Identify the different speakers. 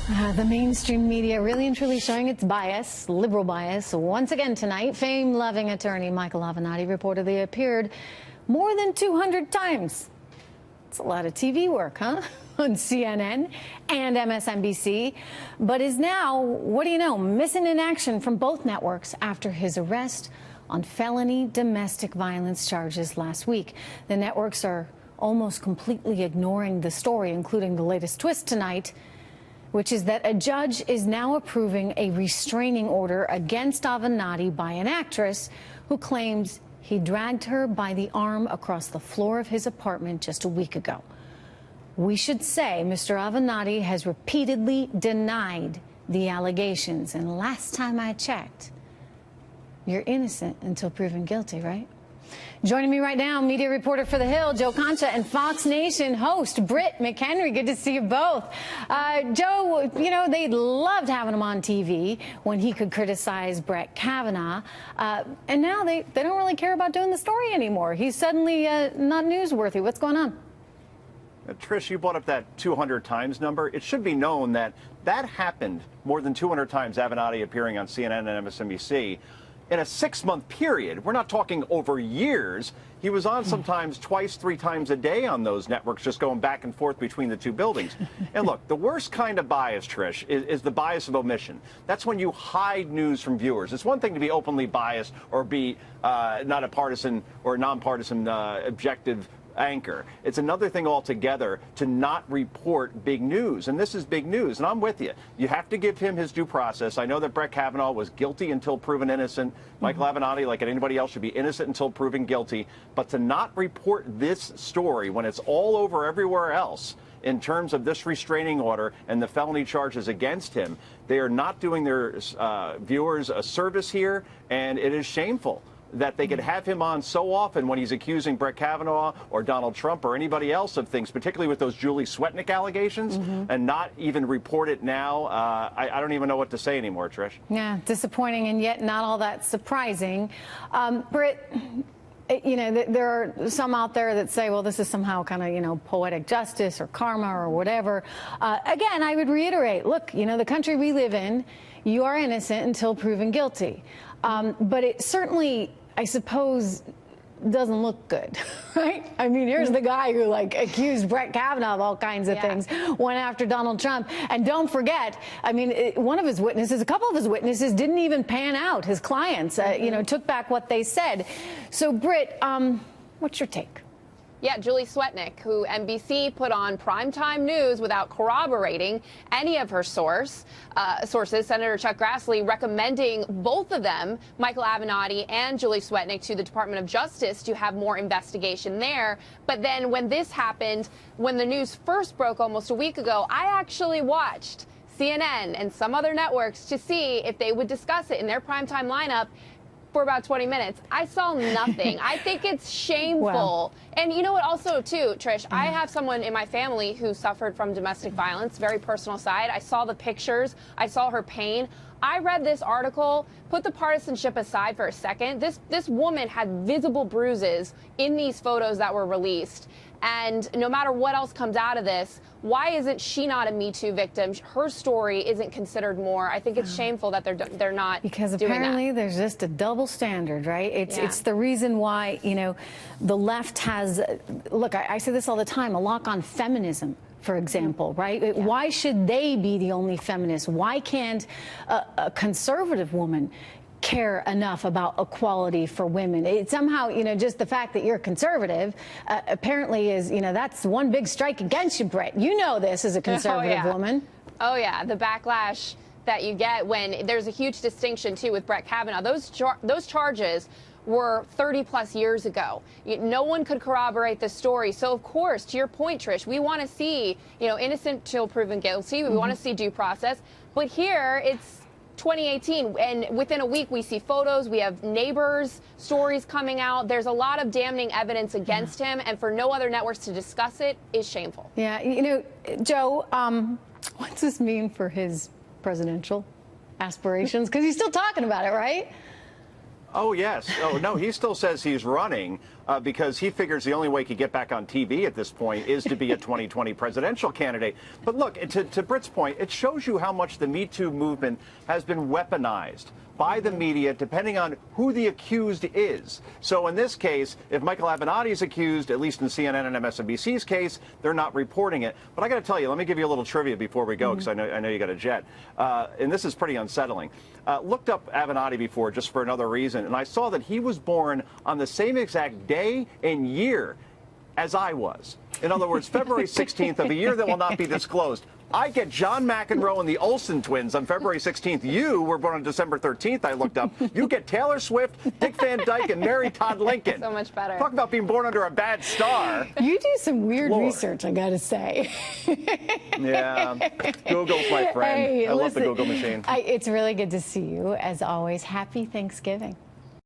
Speaker 1: The mainstream media really and truly showing its bias, liberal bias, once again tonight. Fame-loving attorney Michael Avenatti reportedly appeared more than 200 times. It's a lot of TV work, huh? On CNN and MSNBC, but is now, what do you know, missing in action from both networks after his arrest on felony domestic violence charges last week. The networks are almost completely ignoring the story, including the latest twist tonight, which is that a judge is now approving a restraining order against Avenatti by an actress who claims he dragged her by the arm across the floor of his apartment just a week ago. We should say Mr. Avenatti has repeatedly denied the allegations, and last time I checked, you're innocent until proven guilty, right? Joining me right now, media reporter for The Hill, Joe Concha, and Fox Nation host Britt McHenry. Good to see you both. Joe, you know, they loved having him on TV when he could criticize Brett Kavanaugh. And now they don't really care about doing the story anymore. He's suddenly not newsworthy. What's going on?
Speaker 2: Trish, you brought up that 200 times number. It should be known that that happened more than 200 times, Avenatti appearing on CNN and MSNBC. In a 6-month period, we're not talking over years. He was on sometimes twice, 3 times a day on those networks, just going back and forth between the two buildings. And look, the worst kind of bias, Trish, is the bias of omission. That's when you hide news from viewers. It's one thing to be openly biased or be not a partisan or nonpartisan objective anchor. It's another thing altogether to not report big news, and this is big news, and I'm with you. You have to give him his due process. I know that Brett Kavanaugh was guilty until proven innocent. Michael Avenatti, like anybody else, should be innocent until proven guilty, but to not report this story when it's all over everywhere else in terms of this restraining order and the felony charges against him, they are not doing their viewers a service here, and it is shameful that they could have him on so often when he's accusing Brett Kavanaugh or Donald Trump or anybody else of things, particularly with those Julie Swetnick allegations, and not even report it now. I don't even know what to say anymore, Trish.
Speaker 1: Yeah, disappointing and yet not all that surprising. Britt, you know, there are some out there that say, well, this is somehow kind of, you know, poetic justice or karma or whatever. Again, I would reiterate, look, you know, the country we live in, you are innocent until proven guilty. But it certainly, I suppose, doesn't look good, right? I mean, here's the guy who, like, accused Brett Kavanaugh of all kinds of things, went after Donald Trump. And don't forget, I mean, one of his witnesses, a couple of his witnesses didn't even pan out. His clients, you know, took back what they said. So, Britt, what's your take?
Speaker 3: Yeah, Julie Swetnick, who NBC put on primetime news without corroborating any of her sources. Senator Chuck Grassley recommending both of them, Michael Avenatti and Julie Swetnick, to the Department of Justice to have more investigation there. But then when this happened, when the news first broke almost a week ago, I actually watched CNN and some other networks to see if they would discuss it in their primetime lineup for about 20 minutes. I saw nothing. I think it's shameful.
Speaker 1: Wow.
Speaker 3: And you know what, also, too, Trish, I have someone in my family who suffered from domestic violence, very personal side. I saw the pictures. I saw her pain. I read this article, put the partisanship aside for a second. This woman had visible bruises in these photos that were released. And no matter what else comes out of this, why isn't she not a Me Too victim? Her story isn't considered more. I think it's shameful that they're not
Speaker 1: because
Speaker 3: doing
Speaker 1: apparently
Speaker 3: that.
Speaker 1: There's just a double standard, right? It's the reason why, you know, the left has, look, I say this all the time, a lock on feminism, for example, right? Yeah. Why should they be the only feminists? Why can't a conservative woman care enough about equality for women? It somehow, you know, just the fact that you're conservative apparently is, you know, that's one big strike against you, Brett. You know this as a conservative woman.
Speaker 3: Oh, yeah. The backlash that you get when there's a huge distinction, too, with Brett Kavanaugh. Those charges were 30-plus years ago. No one could corroborate the story. So, of course, to your point, Trish, we want to see, you know, innocent till proven guilty. We want to see due process. But here, it's 2018, and within a week we see photos, we have neighbors' stories coming out. There's a lot of damning evidence against him, and for no other networks to discuss it is shameful.
Speaker 1: Yeah, you know, Joe, what's this mean for his presidential aspirations? Because he's still talking about it, right?
Speaker 2: Oh, yes. Oh, no, he still says he's running. because he figures the only way he could get back on TV at this point is to be a 2020 presidential candidate. But look, to Britt's point, it shows you how much the Me Too movement has been weaponized by the media, depending on who the accused is. So in this case, if Michael Avenatti is accused, at least in CNN and MSNBC's case, they're not reporting it. But I got to tell you, let me give you a little trivia before we go, because I know you got a jet. And this is pretty unsettling. Looked up Avenatti before just for another reason, and I saw that he was born on the same exact day and year as I was. In other words, February 16th of a year that will not be disclosed. I get John McEnroe and the Olsen twins on February 16th. You were born on December 13th, I looked up. You get Taylor Swift, Dick Van Dyke, and Mary Todd Lincoln.
Speaker 3: So much better.
Speaker 2: Talk about being born under a bad star.
Speaker 1: You do some weird research, I gotta say.
Speaker 2: Yeah, Google's my friend.
Speaker 1: Hey,
Speaker 2: I love
Speaker 1: listen,
Speaker 2: the Google machine.
Speaker 1: It's really good to see you. As always, happy Thanksgiving.